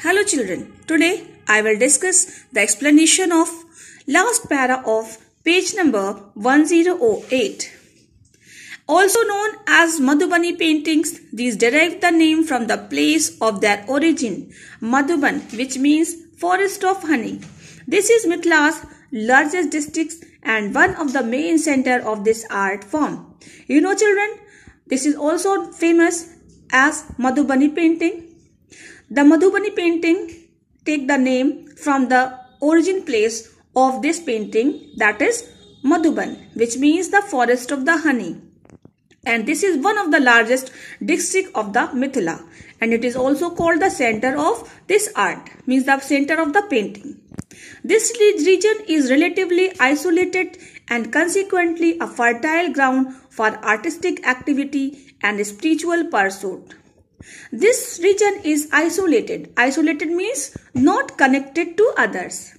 Hello children, today I will discuss the explanation of last para of page number 1008. Also known as Madhubani paintings, these derive the name from the place of their origin, Madhuban, which means forest of honey. This is Mithila's largest district and one of the main center of this art form. You know children, this is also famous as Madhubani painting. The Madhubani painting take the name from the origin place of this painting, that is Madhuban, which means the forest of the honey. And this is one of the largest district of the Mithila, and it is also called the center of this art, means the center of the painting. This region is relatively isolated and consequently a fertile ground for artistic activity and spiritual pursuit. This region is isolated. Isolated means not connected to others.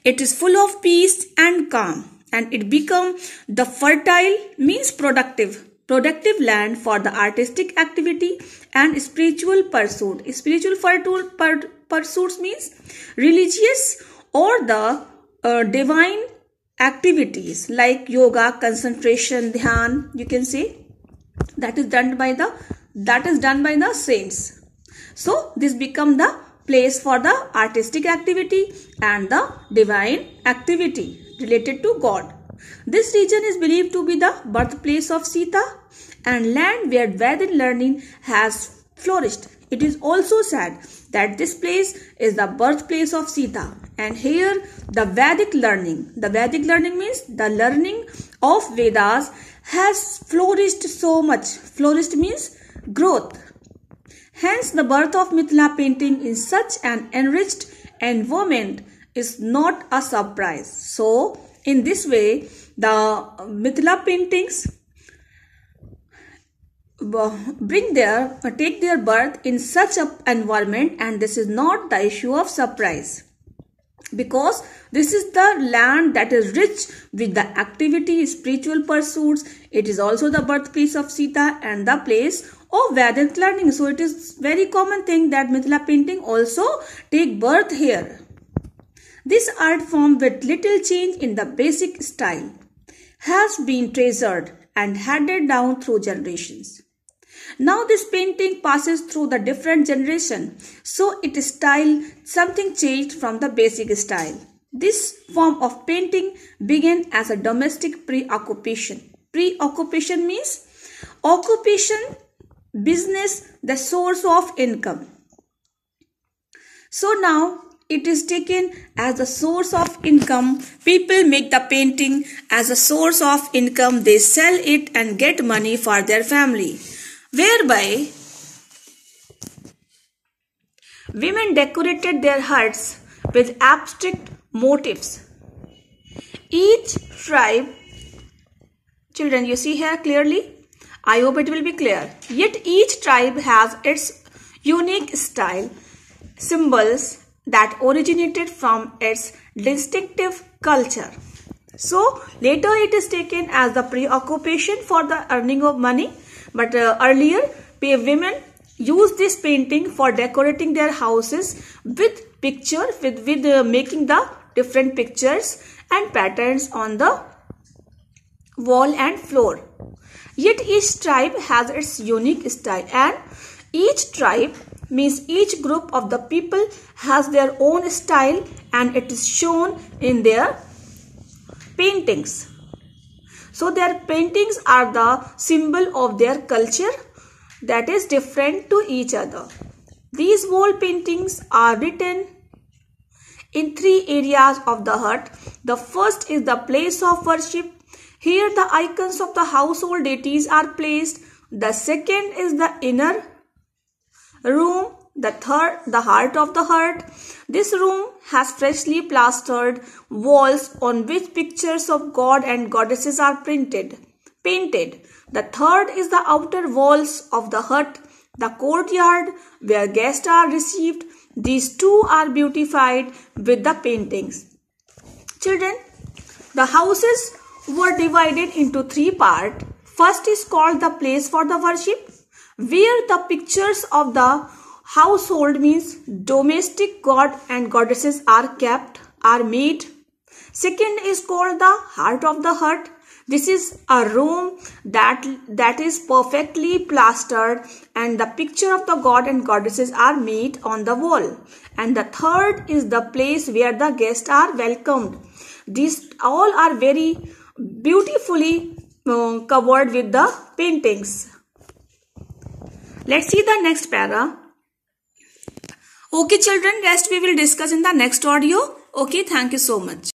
It is full of peace and calm, and it becomes the fertile means productive land for the artistic activity and spiritual pursuit. Spiritual pursuits means religious or the divine activities like yoga, concentration, dhyan, you can say, that is done by the saints. So this become the place for the artistic activity and the divine activity related to God. This region is believed to be the birthplace of Sita and land where Vedic learning has flourished. It is also said that this place is the birthplace of Sita, and here the Vedic learning means the learning of Vedas has flourished so much. Flourished means growth. Hence the birth of Mithila painting in such an enriched environment is not a surprise. So in this way, the Mithila paintings take their birth in such an environment, and this is not the issue of surprise, because this is the land that is rich with the activity, spiritual pursuits. It is also the birthplace of Sita and the place of Vedic learning. So it is very common thing that Mithila painting also take birth here. This art form, with little change in the basic style, has been treasured and handed down through generations. Now this painting passes through the different generation, so its style something changed from the basic style. This form of painting began as a domestic preoccupation. Preoccupation means occupation, business, the source of income. So now it is taken as a source of income. People make the painting as a source of income. They sell it and get money for their family, whereby women decorated their huts with abstract motifs. Each tribe, children, you see here clearly? I hope it will be clear. Yet each tribe has its unique style, symbols that originated from its distinctive culture. So later it is taken as the preoccupation for the earning of money, but earlier women used this painting for decorating their houses with picture, with making the different pictures and patterns on the wall and floor. Yet each tribe has its unique style, and each tribe means each group of the people has their own style, and it is shown in their paintings. So their paintings are the symbol of their culture that is different to each other. These wall paintings are written in three areas of the hut. The first is the place of worship. Here the icons of the household deities are placed. The second is the inner room. The third, the heart of the hut. This room has freshly plastered walls on which pictures of God and goddesses are painted. The third is the outer walls of the hut, the courtyard where guests are received. These two are beautified with the paintings. Children, the houses were divided into three parts. First is called the place for the worship, where the pictures of the household means domestic god and goddesses are kept, are made. Second is called the heart of the hut. This is a room that is perfectly plastered and the picture of the god and goddesses are made on the wall. And the third is the place where the guests are welcomed. These all are very beautifully covered with the paintings. Let's see the next para. Okay children, rest we will discuss in the next audio. Okay, thank you so much.